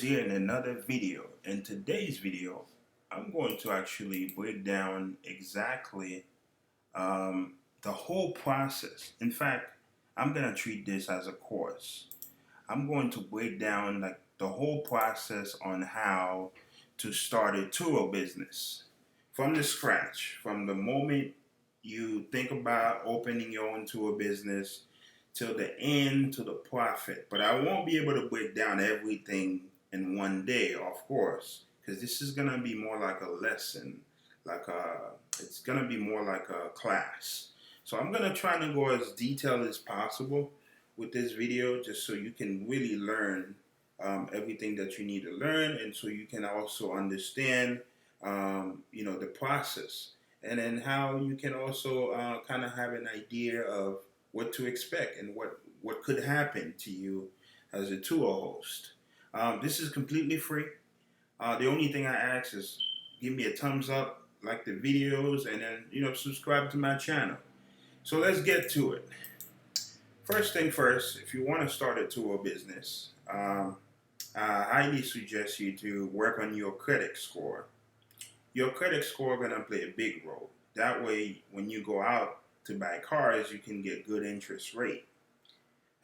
Here in another video. In today's video, I'm going to actually break down exactly the whole process. In fact, I'm going to treat this as a course. I'm going to break down like the whole process on how to start a Turo business from the scratch, from the moment you think about opening your own tour business till the end to the profit. But I won't be able to break down everything in one day, of course, because this is gonna be more like a lesson, it's gonna be more like a class. So I'm gonna try to go as detailed as possible with this video, just so you can really learn everything that you need to learn, and so you can also understand, the process, and then how you can also kind of have an idea of what to expect and what could happen to you as a tour host. This is completely free. The only thing I ask is give me a thumbs up, like the videos, and then subscribe to my channel. So let's get to it. First thing first, if you want to start a tour business, I highly suggest you to work on your credit score. Your credit score is gonna play a big role. That way, when you go out to buy cars, you can get good interest rate.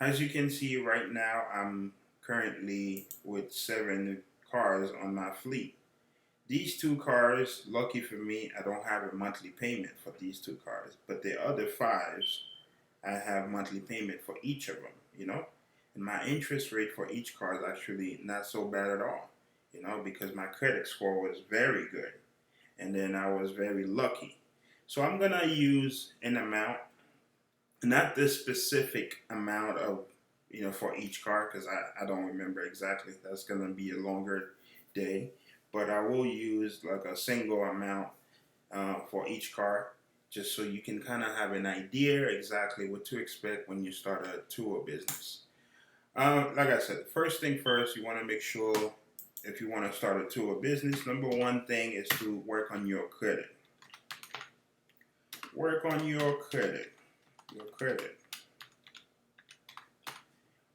As you can see right now, I'm currently with 7 cars on my fleet. These 2 cars, lucky for me, I don't have a monthly payment for these 2 cars, but the other 5s, I have monthly payment for each of them. And my interest rate for each car is actually not so bad at all, because my credit score was very good, and then I was very lucky. So I'm gonna use an amount, not this specific amount of, for each car, because I don't remember exactly. That's gonna be a longer day, but I will use like a single amount for each car, just so you can kind of have an idea exactly what to expect when you start a tour business. Like I said, first thing first, you want to make sure, if you want to start a tour business, number one thing is to work on your credit. Work on your credit. Your credit.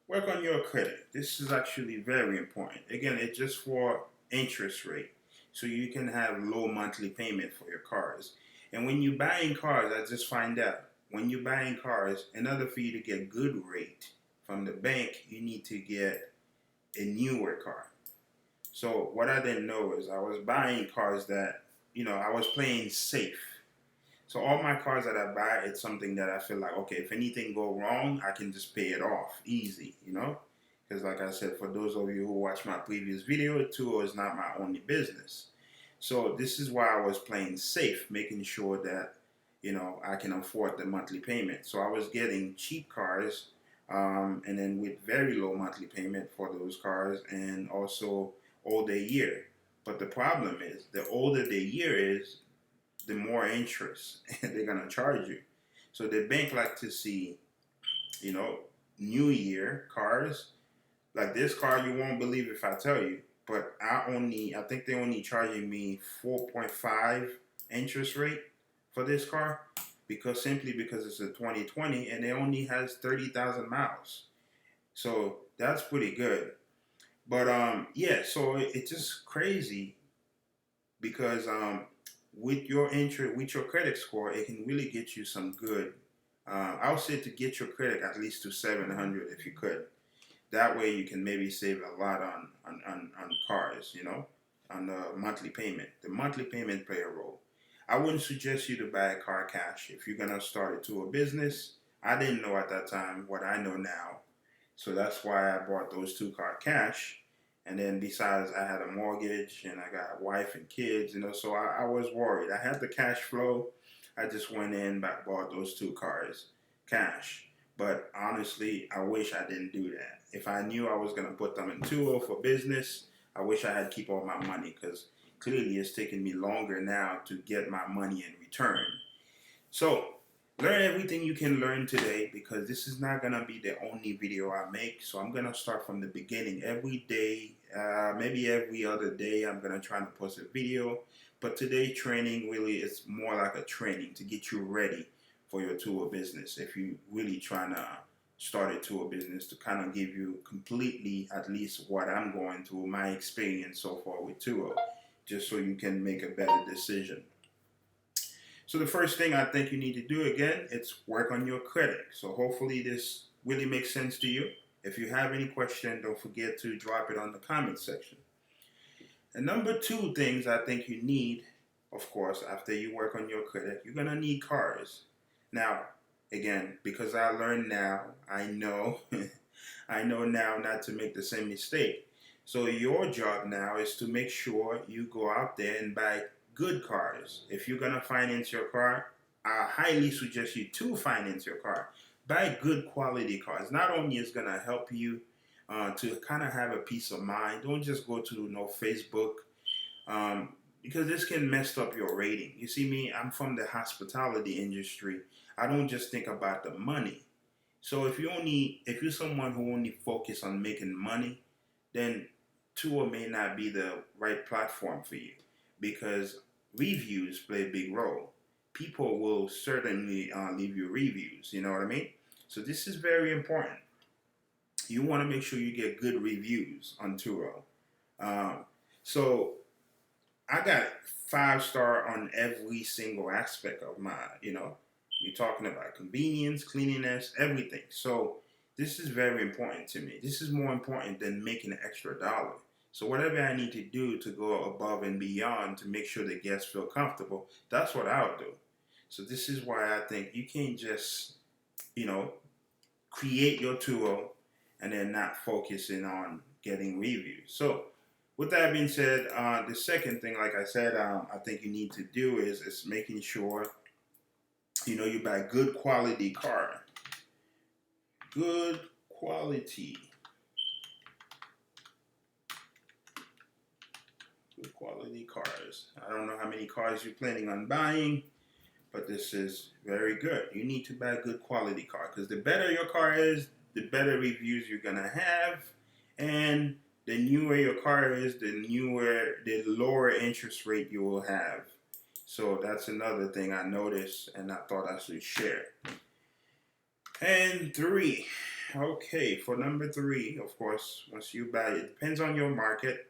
Work on your credit. This is actually very important. Again, it's just for interest rate, so you can have low monthly payment for your cars. And when you're buying cars, I just find out, when you're buying cars, in order for you to get good rate from the bank, you need to get a newer car. So what I didn't know is I was buying cars that, I was playing safe. So all my cars that I buy, it's something that I feel like, okay, if anything go wrong, I can just pay it off easy. Because like I said, for those of you who watched my previous video, Turo is not my only business. So this is why I was playing safe, making sure that, I can afford the monthly payment. So I was getting cheap cars, and then with very low monthly payment for those cars, and also older year. But the problem is, the older the year is, the more interest they're gonna charge you. So the bank like to see, you know, new year cars. Like this car, you won't believe if I tell you, but I think they only charging me 4.5 interest rate for this car, simply because it's a 2020 and it only has 30,000 miles. So that's pretty good. But yeah, so it's just crazy because with your interest, with your credit score, it can really get you some good. I would say to get your credit at least to 700 if you could. That way you can maybe save a lot on cars, on the monthly payment. The monthly payment play a role. I wouldn't suggest you to buy a car cash if you're gonna start it to a business. I didn't know at that time what I know now, so that's why I bought those 2 car cash. And then besides, I had a mortgage and I got a wife and kids, so I was worried. I had the cash flow. I just went in and bought those 2 cars cash. But honestly, I wish I didn't do that. If I knew I was going to put them in Turo for business, I wish I had keep all my money, because clearly it's taking me longer now to get my money in return. So learn everything you can learn today, because this is not going to be the only video I make. So I'm going to start from the beginning every day, maybe every other day. I'm going to try to post a video. But today training really is more like a training to get you ready for your tour business if you really trying to started Turo business to kind of give you completely at least what I'm going through, my experience so far with Turo, just so you can make a better decision. So the first thing I think you need to do again, it's work on your credit. So hopefully this really makes sense to you. If you have any question, don't forget to drop it on the comment section. And number two things I think you need, of course, after you work on your credit, you're gonna need cars. Now, again, because I learned now, I know, I know now not to make the same mistake. So your job now is to make sure you go out there and buy good cars. If you're gonna finance your car, I highly suggest you to finance your car. Buy good quality cars. Not only is gonna help you to kind of have a peace of mind. Don't just go to Facebook because this can mess up your rating. You see me, I'm from the hospitality industry. I don't just think about the money. So if you're someone who only focus on making money, then Tour may not be the right platform for you because reviews play a big role. People will certainly leave you reviews. You know what I mean? So this is very important. You want to make sure you get good reviews on Turo. So I got 5 star on every single aspect of my, you're talking about convenience, cleanliness, everything. So this is very important to me. This is more important than making an extra dollar. So whatever I need to do to go above and beyond to make sure the guests feel comfortable, that's what I'll do. So this is why I think you can't just, create your tool and then not focusing on getting reviews. So with that being said, the second thing, like I said, I think you need to do is making sure you buy good quality car, good quality, good quality cars. I don't know how many cars you're planning on buying, but this is very good. You need to buy a good quality car because the better your car is, the better reviews you're gonna have, and the newer your car is, the lower interest rate you will have. So that's another thing I noticed and I thought I should share. And three, okay, for number three, of course, once you buy it, depends on your market.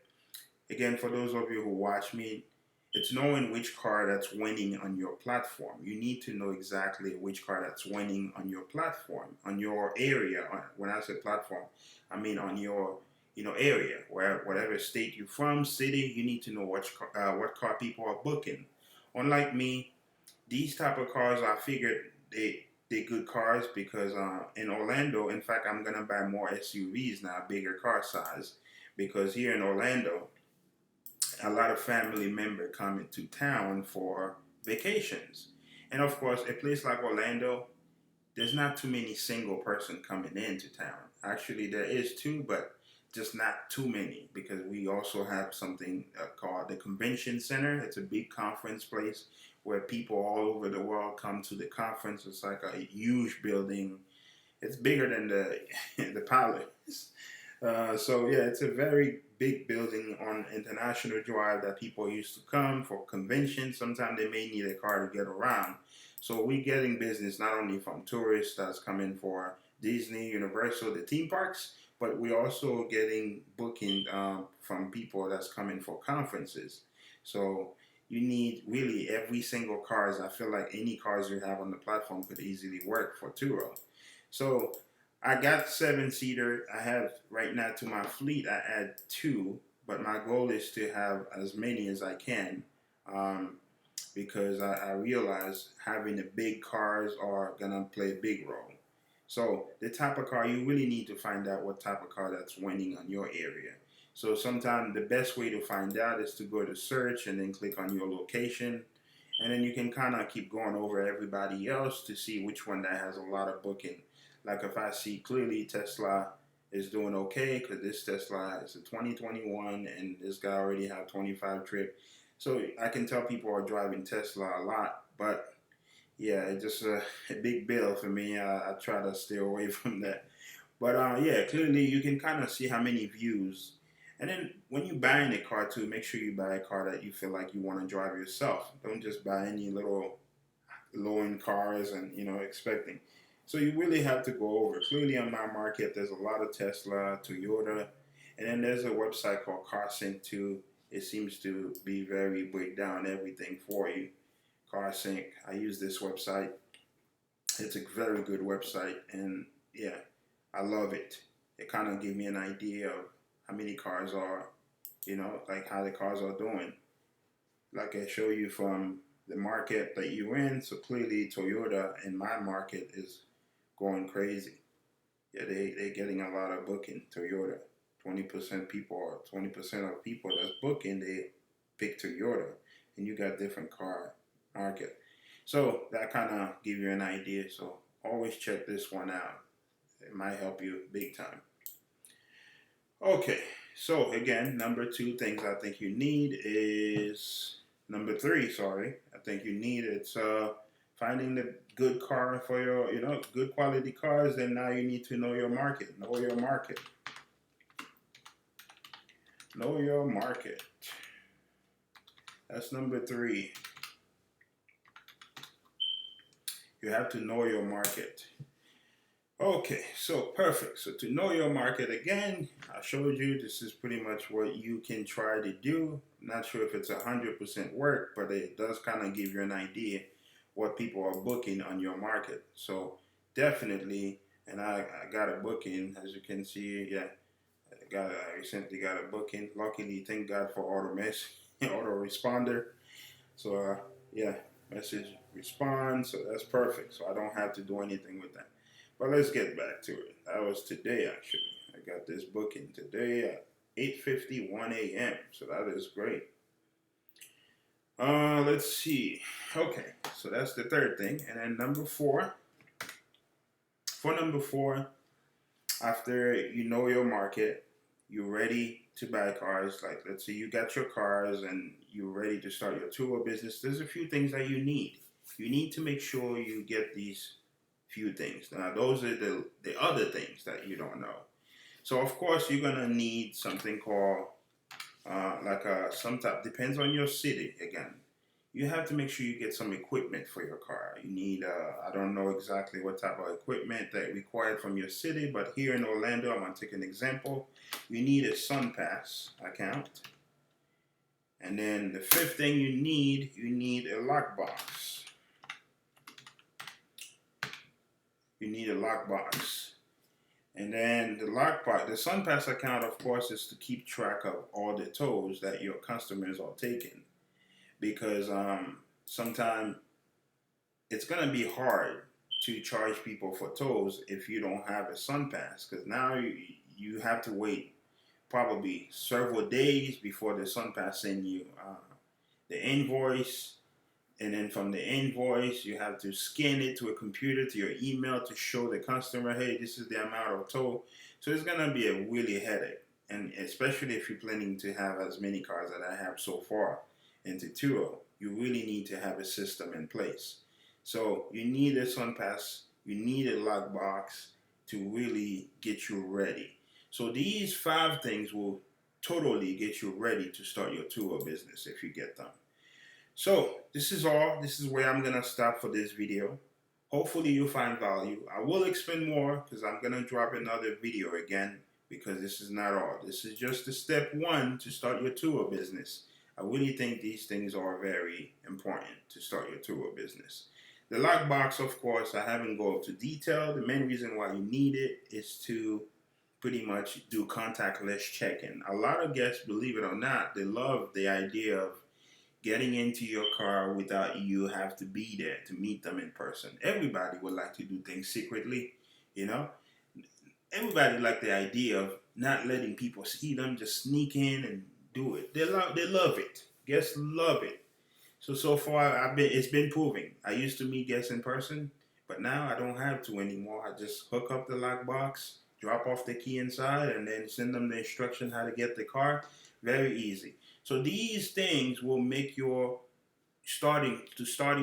Again, for those of you who watch me, it's knowing which car that's winning on your platform. You need to know exactly which car that's winning on your platform, on your area. When I say platform, I mean on your area, where whatever state you're from, city, you need to know what car people are booking. Unlike me, these type of cars, I figured they good cars because in Orlando, in fact, I'm gonna buy more SUVs now, bigger car size, because here in Orlando, a lot of family members come into town for vacations. And of course, a place like Orlando, there's not too many single person coming into town. Actually, there is too, but just not too many because we also have something called the Convention Center. It's a big conference place where people all over the world come to the conference. It's like a huge building. It's bigger than the the palace. So yeah, it's a very big building on International Drive that people used to come for conventions. Sometimes they may need a car to get around. So we're getting business not only from tourists that's coming for Disney, Universal, the theme parks, but we're also getting booking from people that's coming for conferences. So you need really every single cars. I feel like any cars you have on the platform could easily work for Turo. So I got 7-seater. I have right now to my fleet. I add 2, but my goal is to have as many as I can because I realize having the big cars are gonna play a big role. So the type of car you really need to find out what type of car that's winning on your area. So sometimes the best way to find out is to go to search and then click on your location, and then you can kind of keep going over everybody else to see which one that has a lot of booking. Like if I see clearly Tesla is doing okay because this Tesla is a 2021 and this guy already have 25 trip. So I can tell people are driving Tesla a lot, but yeah, it's just a big bill for me. I try to stay away from that. But yeah, clearly you can kind of see how many views. And then when you buying a car too, make sure you buy a car that you feel like you want to drive yourself. Don't just buy any little low-end cars and expecting. So you really have to go over. Clearly, on my market, there's a lot of Tesla, Toyota, and then there's a website called CarSync too. It seems to be very break down everything for you. CarSync. I use this website. It's a very good website, and yeah, I love it. It kind of gives me an idea of how many cars are, like how the cars are doing. Like I show you from the market that you're in. So clearly, Toyota in my market is going crazy. Yeah, they're getting a lot of booking. Toyota, 20% people, or 20% of people that's booking, they pick Toyota, and you got different car market. So that kind of give you an idea. So always check this one out. It might help you big time. Okay, so again, number two things I think you need is number three. Sorry, I think you need it's finding the good car for your, good quality cars. And now you need to know your market. Know your market. Know your market. That's number three. You have to know your market. Okay, so perfect. So to know your market again, I showed you this is pretty much what you can try to do. I'm not sure if it's 100% work, but it does kind of give you an idea what people are booking on your market. So definitely, and I got a booking, as you can see. Yeah, I recently got a booking. Luckily, thank God for autoresponder. So yeah, message respond. So that's perfect. So I don't have to do anything with that. But let's get back to it. That was today, actually. I got this booking today at 8:51 a.m. So that is great. Let's see. Okay, so that's the third thing. And then number four. For number four, after you know your market, you're ready to buy cars. Like, let's say you got your cars and you're ready to start your Turo business. There's a few things that you need. You need to make sure you get these few things. Now, those are the other things that you don't know. So, of course, you're going to need something called some type, depends on your city again. You have to make sure you get some equipment for your car. You need, I don't know exactly what type of equipment that required from your city, but here in Orlando, I'm going to take an example. You need a SunPass account. And then the fifth thing you need a lockbox. You need a lockbox. And then the lockbox, the SunPass account, of course, is to keep track of all the tolls that your customers are taking. Because sometimes it's going to be hard to charge people for tolls if you don't have a SunPass. Because now you have to wait probably several days before the SunPass send you the invoice. And then from the invoice, you have to scan it to a computer, to your email, to show the customer, hey, this is the amount of toll. So it's going to be a really headache. And especially if you're planning to have as many cars that I have so far into Turo, you really need to have a system in place. So you need a SunPass, you need a lockbox to really get you ready. So these 5 things will totally get you ready to start your Turo business if you get them. So this is all. This is where I'm gonna stop for this video. Hopefully you find value. I will explain more because I'm gonna drop another video again because this is not all. This is just the step 1 to start your Turo business. I really think these things are very important to start your Turo business. The lockbox, of course, I haven't gone into detail. The main reason why you need it is to pretty much do contactless check-in. A lot of guests, believe it or not, they love the idea of getting into your car without you have to be there to meet them in person. Everybody would like to do things secretly, you know. Everybody like the idea of not letting people see them, just sneak in and do it. They love it. Guests love it. So far it's been proving. I used to meet guests in person, but now I don't have to anymore. I just hook up the lockbox, drop off the key inside, and then send them the instruction how to get the car. Very easy. So these things will make your starting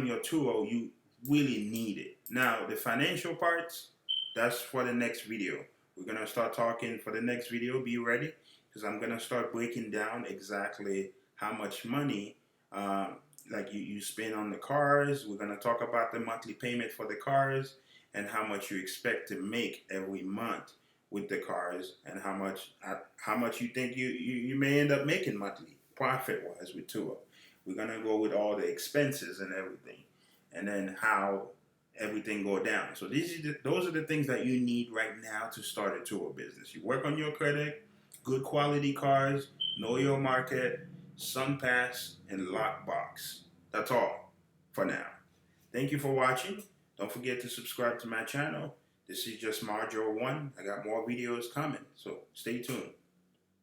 your Turo, you really need it. Now the financial parts, that's for the next video. We're gonna start talking for the next video. Be ready, because I'm gonna start breaking down exactly how much money like you spend on the cars. We're gonna talk about the monthly payment for the cars, and how much you expect to make every month with the cars, and how much you think you may end up making monthly profit wise with Turo. We're gonna go with all the expenses and everything, and then how everything go down. So those are the things that you need right now to start a Turo business. You work on your credit, good quality cars, know your market, SunPass, and Lockbox. That's all for now. Thank you for watching. Don't forget to subscribe to my channel. This is just Marjo1. I got more videos coming, so stay tuned.